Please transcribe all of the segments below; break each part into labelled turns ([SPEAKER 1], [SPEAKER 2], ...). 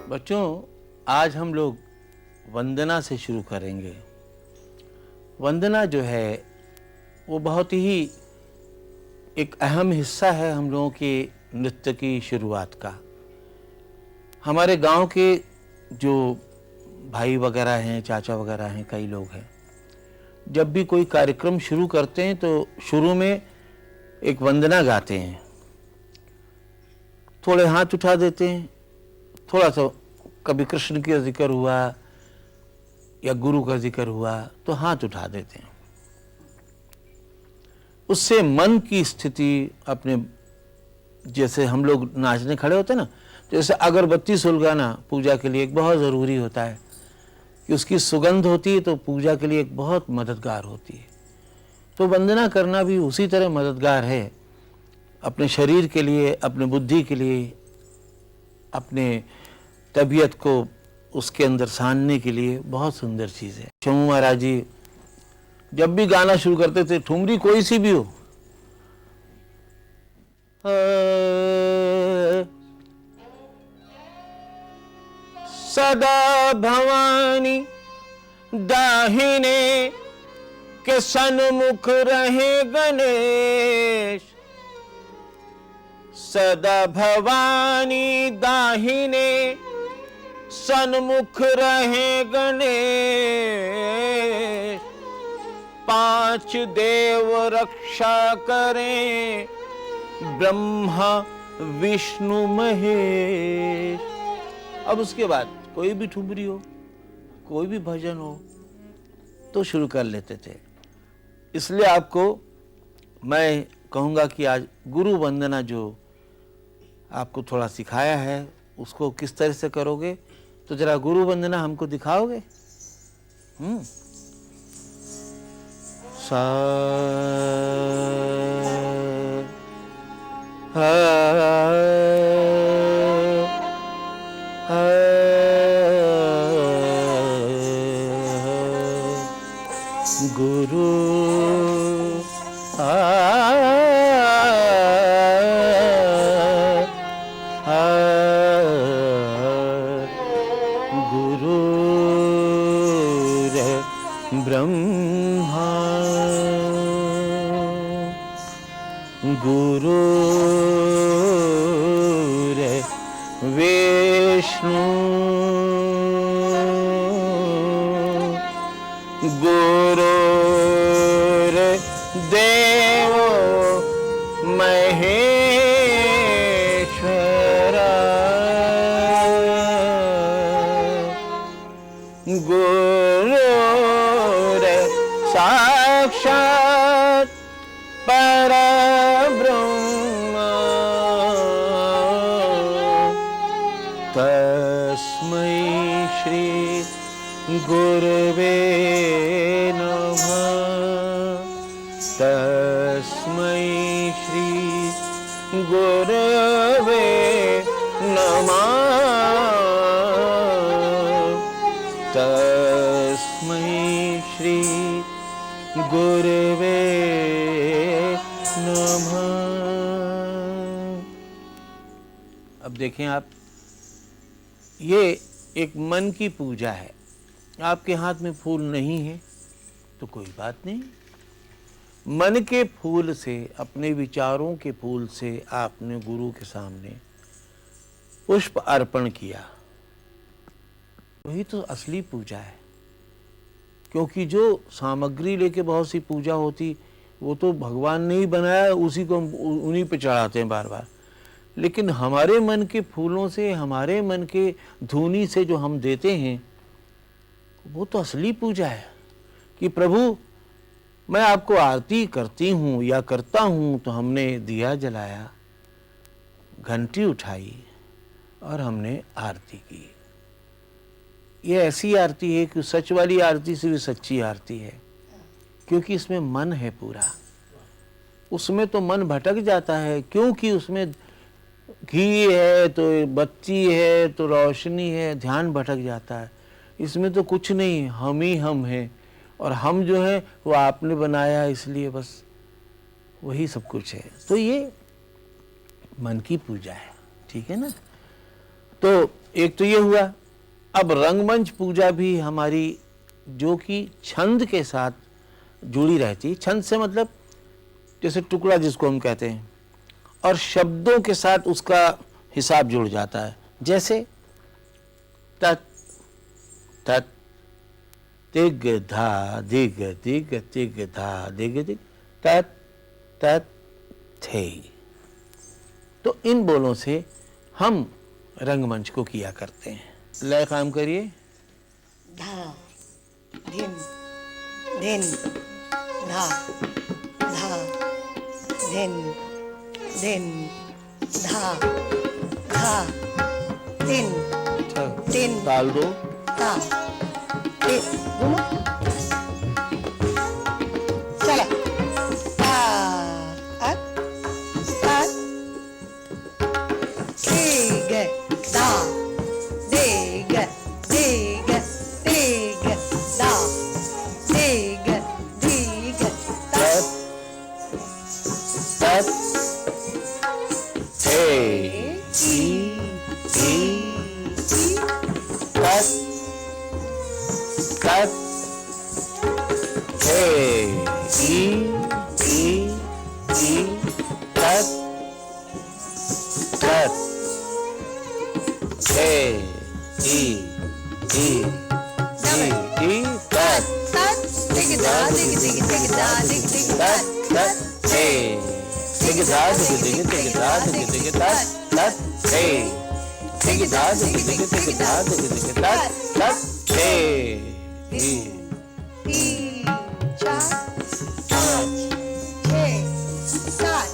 [SPEAKER 1] बच्चों, आज हम लोग वंदना से शुरू करेंगे। वंदना जो है वो बहुत ही एक अहम हिस्सा है हम लोगों के नृत्य की शुरुआत का। हमारे गांव के जो भाई वगैरह हैं, चाचा वगैरह हैं, कई लोग हैं, जब भी कोई कार्यक्रम शुरू करते हैं तो शुरू में एक वंदना गाते हैं। थोड़े हाथ उठा देते हैं, थोड़ा सा कभी कृष्ण का जिक्र हुआ या गुरु का जिक्र हुआ तो हाथ उठा देते हैं। उससे मन की स्थिति अपने, जैसे हम लोग नाचने खड़े होते हैं ना, जैसे अगरबत्ती सुलगाना पूजा के लिए एक बहुत ज़रूरी होता है कि उसकी सुगंध होती है तो पूजा के लिए एक बहुत मददगार होती है। तो वंदना करना भी उसी तरह मददगार है, अपने शरीर के लिए, अपने बुद्धि के लिए, अपने तबीयत को उसके अंदर सानने के लिए बहुत सुंदर चीज़ है। शंभू महाराज जी जब भी गाना शुरू करते थे, ठुमरी कोई सी भी हो, सदा भवानी दाहिने के सन्मुख रहे गणेश, सदा भवानी दाहिने सन्मुख रहे गणेश, पांच देव रक्षा करें ब्रह्मा विष्णु महेश। अब उसके बाद कोई भी ठुमरी हो, कोई भी भजन हो तो शुरू कर लेते थे। इसलिए आपको मैं कहूँगा कि आज गुरु वंदना जो आपको थोड़ा सिखाया है उसको किस तरह से करोगे, तो जरा गुरु वंदना हमको दिखाओगे। सा गुरु ब्रह्मा गुरुर् विष्णु गुरुर्देवो महेश्वरा, साक्षात् परब्रह्म, तस्मै श्री गुरवे नमः, तस्मै श्री गुरवे नमः, तस्मै श्री गुरवे नमः। अब देखें आप, ये एक मन की पूजा है। आपके हाथ में फूल नहीं है तो कोई बात नहीं, मन के फूल से, अपने विचारों के फूल से आपने गुरु के सामने पुष्प अर्पण किया, वही तो असली पूजा है। क्योंकि जो सामग्री लेके बहुत सी पूजा होती वो तो भगवान ने ही बनाया, उसी को हम उन्हीं पे चढ़ाते हैं बार बार। लेकिन हमारे मन के फूलों से, हमारे मन के धुनी से जो हम देते हैं वो तो असली पूजा है कि प्रभु मैं आपको आरती करती हूँ या करता हूँ। तो हमने दिया जलाया, घंटी उठाई और हमने आरती की। ये ऐसी आरती है कि सच वाली आरती से भी सच्ची आरती है, क्योंकि इसमें मन है पूरा। उसमें तो मन भटक जाता है, क्योंकि उसमें घी है तो बत्ती है तो रोशनी है, ध्यान भटक जाता है। इसमें तो कुछ नहीं, हम ही हम हैं, और हम जो है वो आपने बनाया, इसलिए बस वही सब कुछ है। तो ये मन की पूजा है, ठीक है ना। तो एक तो ये हुआ। अब रंगमंच पूजा भी हमारी जो कि छंद के साथ जुड़ी रहती, छंद से मतलब जैसे टुकड़ा जिसको हम कहते हैं, और शब्दों के साथ उसका हिसाब जुड़ जाता है। जैसे तत् तत् तिग धा दिग दिग तिग धा दिग दिग तत् तत् थे। तो इन बोलों से हम रंगमंच को किया करते हैं। लय काम करिए।
[SPEAKER 2] धा धिन धिन धा धा धिन धिन धा धा तिन तिन
[SPEAKER 1] ताल दो।
[SPEAKER 2] ता ति घूमो चला ता अत तात ठीक है दा देग देग देग दा देग दीग
[SPEAKER 1] तत् तत् थे तत् तत् थे तत् तत् थे तत्
[SPEAKER 2] तात दिग दा दिग दिग दिग दा दिग दिग तात
[SPEAKER 1] तत् थे दिग धा दिग दिग दिग धा दिग दिग तत् तत् थे दिग धा दिग दिग दिग धा दिग दिग तत् तत् थे।
[SPEAKER 2] तीन चार पाँच छः सात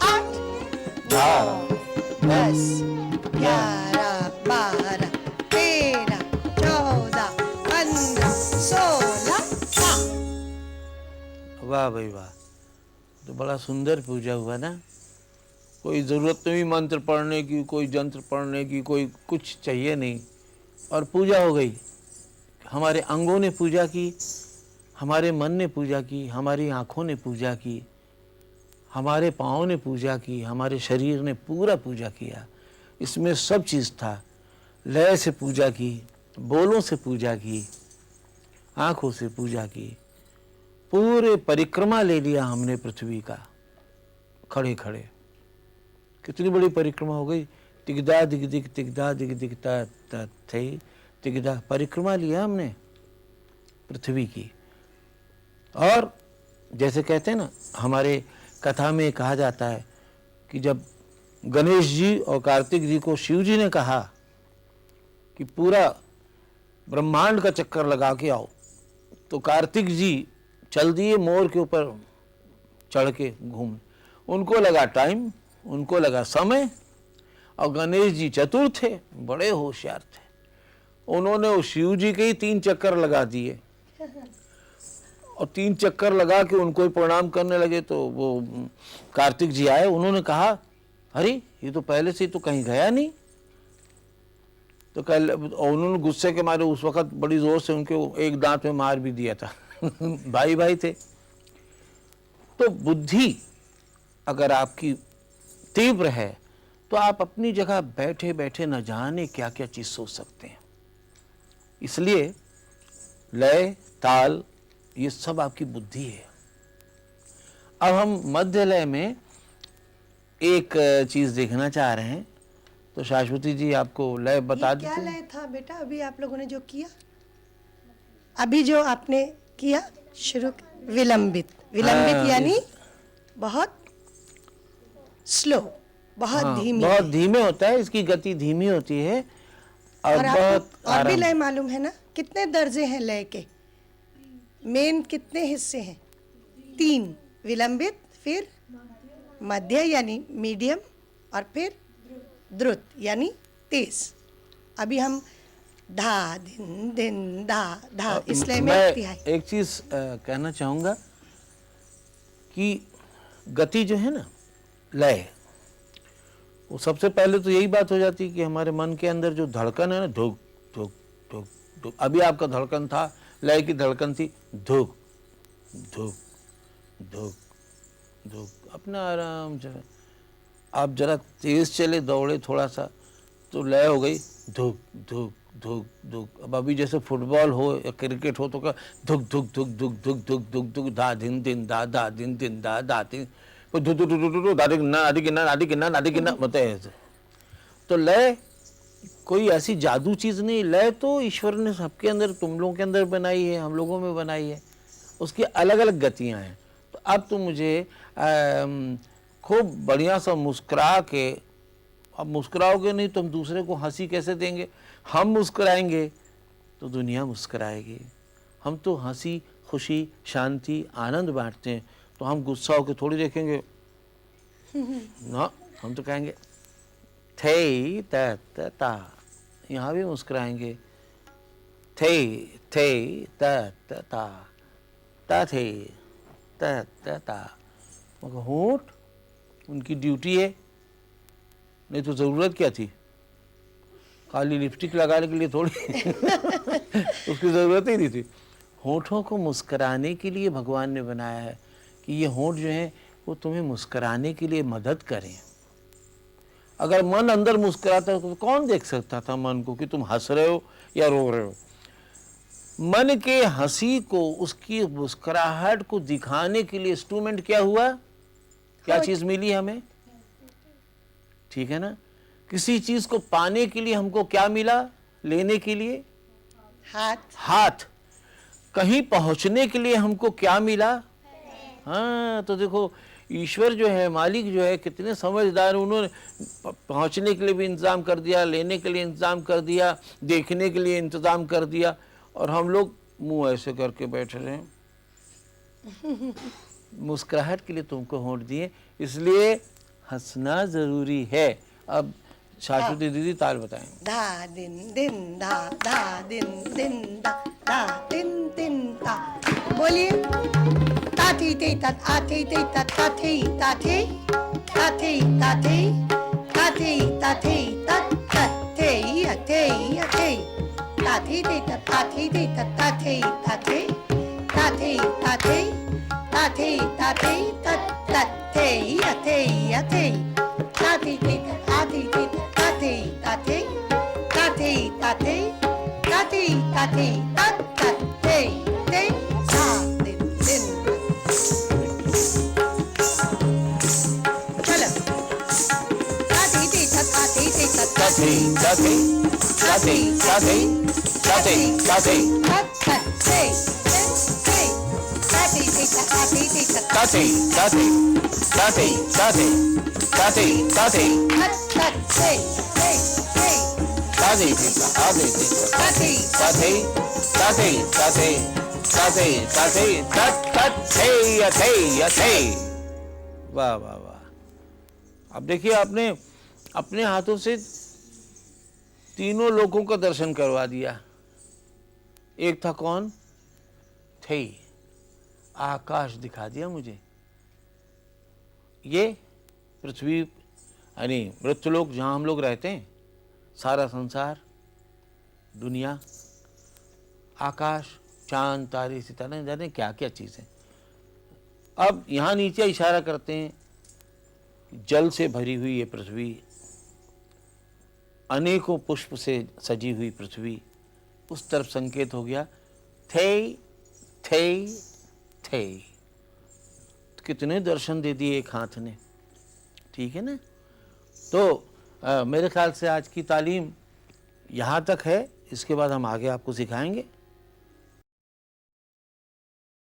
[SPEAKER 2] आठ
[SPEAKER 1] धा
[SPEAKER 2] 10 11 12 13 14 15 16
[SPEAKER 1] वाह भाई वाह, तो बड़ा सुंदर पूजा हुआ ना। कोई ज़रूरत नहीं मंत्र पढ़ने की, कोई जंत्र पढ़ने की, कोई कुछ चाहिए नहीं, और पूजा हो गई। हमारे अंगों ने पूजा की, हमारे मन ने पूजा की, हमारी आँखों ने पूजा की, हमारे पाँव ने पूजा की, हमारे शरीर ने पूरा पूजा किया। इसमें सब चीज़ था। लय से पूजा की, बोलों से पूजा की, आँखों से पूजा की, पूरे परिक्रमा ले लिया हमने पृथ्वी का खड़े खड़े। कितनी बड़ी परिक्रमा हो गई। तिगदा दिग दिग तिगदा दिग दिग ता थे तिगदा, परिक्रमा लिया हमने पृथ्वी की। और जैसे कहते हैं ना, हमारे कथा में कहा जाता है कि जब गणेश जी और कार्तिक जी को शिव जी ने कहा कि पूरा ब्रह्मांड का चक्कर लगा के आओ, तो कार्तिक जी चल दिए मोर के ऊपर चढ़ के घूम। उनको लगा टाइम, उनको लगा समय, और गणेश जी चतुर थे, बड़े होशियार थे। उन्होंने उस शिव जी के ही 3 चक्कर लगा दिए, और 3 चक्कर लगा के उनको ही प्रणाम करने लगे। तो वो कार्तिक जी आए, उन्होंने कहा अरे ये तो पहले से तो कहीं गया नहीं। तो कल उन्होंने गुस्से के मारे उस वक्त बड़ी जोर से उनके एक दांत में मार भी दिया था। भाई भाई थे। तो बुद्धि अगर आपकी तीव्र है तो आप अपनी जगह बैठे बैठे न जाने क्या क्या चीज सोच सकते हैं। इसलिए लय ताल ये सब आपकी बुद्धि है। अब हम मध्य लय में एक चीज देखना चाह रहे हैं, तो शाश्वती जी आपको लय बता
[SPEAKER 2] ये क्या
[SPEAKER 1] देते हैं।
[SPEAKER 2] लय था बेटा अभी आप लोगों ने जो किया, अभी जो आपने किया शुरू, विलंबित विलंबित
[SPEAKER 1] हाँ,
[SPEAKER 2] यानी बहुत स्लो, बहुत
[SPEAKER 1] हाँ,
[SPEAKER 2] धीमी।
[SPEAKER 1] बहुत धीमे होता है, इसकी गति धीमी होती है और
[SPEAKER 2] और
[SPEAKER 1] बहुत
[SPEAKER 2] आपको और भी
[SPEAKER 1] आराम।
[SPEAKER 2] लय मालूम है ना, कितने दर्जे हैं लय के, मेन कितने हिस्से हैं? 3, विलंबित, फिर मध्य यानी मीडियम, और फिर द्रुत यानी तेज। अभी हम धा दिन दिन धा धा इस लय में
[SPEAKER 1] मैं
[SPEAKER 2] तिहाई।
[SPEAKER 1] एक चीज कहना चाहूंगा कि गति जो है ना, लय, वो सबसे पहले तो यही बात हो जाती है कि हमारे मन के अंदर जो धड़कन है ना, धुक धुक धुक धुक, अभी आपका धड़कन था, लय की धड़कन थी धुक धुक धुक धुक। अपना आराम से आप जरा तेज चले, दौड़े थोड़ा सा, तो लय हो गई धुक धुक धुक धुक। अब अभी जैसे फुटबॉल हो या क्रिकेट हो तो क्या धुक धुक धुक धुक धुक धुक धुक धुक दा दिन दिन दा दिन दिन दा दिन धुक धुक धुक धुक दा दिन ना आदि किन्ना मतलब ऐसे। तो लय कोई ऐसी जादू चीज नहीं, लय तो ईश्वर ने सबके अंदर, तुम लोगों के अंदर बनाई है, हम लोगों में बनाई है, उसकी अलग अलग गतियां हैं। तो अब तुम मुझे खूब बढ़िया सा मुस्कुरा के, अब मुस्कुराओगे नहीं तो हम दूसरे को हंसी कैसे देंगे? हम मुस्कुराएंगे तो दुनिया मुस्कुराएगी। हम तो हंसी, खुशी, शांति, आनंद बांटते हैं। तो हम गुस्सा होकर थोड़ी देखेंगे ना, हम तो कहेंगे थे ता, यहाँ भी मुस्कुराएंगे थे ता थे ता। मगर होंठ, उनकी ड्यूटी है, नहीं तो ज़रूरत क्या थी? काली लिपस्टिक लगाने के लिए थोड़ी उसकी ज़रूरत ही नहीं थी। होंठों को मुस्कुराने के लिए भगवान ने बनाया है कि ये होंठ जो हैं वो तुम्हें मुस्कुराने के लिए मदद करें। अगर मन अंदर मुस्कुराता तो कौन देख सकता था मन को कि तुम हंस रहे हो या रो रहे हो? मन के हंसी को, उसकी मुस्कुराहट को दिखाने के लिए इंस्ट्रूमेंट क्या हुआ? क्या चीज मिली हमें? ठीक है ना? किसी चीज को पाने के लिए हमको क्या मिला? लेने के लिए हाथ। कहीं पहुंचने के लिए हमको क्या मिला? हाँ, तो देखो ईश्वर जो है, मालिक जो है, कितने समझदार, उन्होंने पहुंचने के लिए भी इंतजाम कर दिया, लेने के लिए इंतजाम कर दिया, देखने के लिए इंतजाम कर दिया, और हम लोग मुंह ऐसे करके बैठे रहे। मुस्कुराहट के लिए तुमको होंठ दिए, इसलिए हंसना जरूरी है। अब शाश्वती दीदी ताल बताएं।
[SPEAKER 2] धा दिन दिन धा दिन दिन धा दिन दिन धा। बोलिए ताथी ते तात आथे ते तात ताथे ताथे ताथे ताथे ताथे ताथे तात ताथे अथे अथे ताथे ते तात आथे ते तात ताथे ताथे ताथे ताथे ताथे ताथे तात ताथे अथे अथे ताथे ते तात आथे ते ताथे ताथे ताथे ताथे ताथे ताथे तात ताथे ते धा दिन दिन। चलो ताथे ते तात आथे ते तात
[SPEAKER 1] ताथे ताथे ताथे ताथे ताथे ताथे
[SPEAKER 2] तात ताथे ते ताथे ते तात आथे ते तात
[SPEAKER 1] ताथे ताथे ताथे ताथे ताथे ताथे
[SPEAKER 2] तात ताथे ते
[SPEAKER 1] ताथे ताथे
[SPEAKER 2] ताथे
[SPEAKER 1] ताथे ताथे ताथे ताथे ताथे ताथे अथे अथे। वाह वाह वाह। अब देखिए, आपने अपने हाथों से तीनों लोगों का दर्शन करवा दिया। एक था कौन? थे, आकाश दिखा दिया मुझे। ये पृथ्वी यानी मृत्युलोक, जहाँ हम लोग रहते हैं, सारा संसार, दुनिया, आकाश, चांद, तारे, सितारे, जाने क्या क्या चीज़ें। अब यहाँ नीचे इशारा करते हैं, जल से भरी हुई ये पृथ्वी, अनेकों पुष्प से सजी हुई पृथ्वी, उस तरफ संकेत हो गया थे थे थे। कितने दर्शन दे दिए एक हाथ ने, ठीक है ना? तो मेरे ख्याल से आज की तालीम यहाँ तक है। इसके बाद हम आगे आपको सिखाएंगे।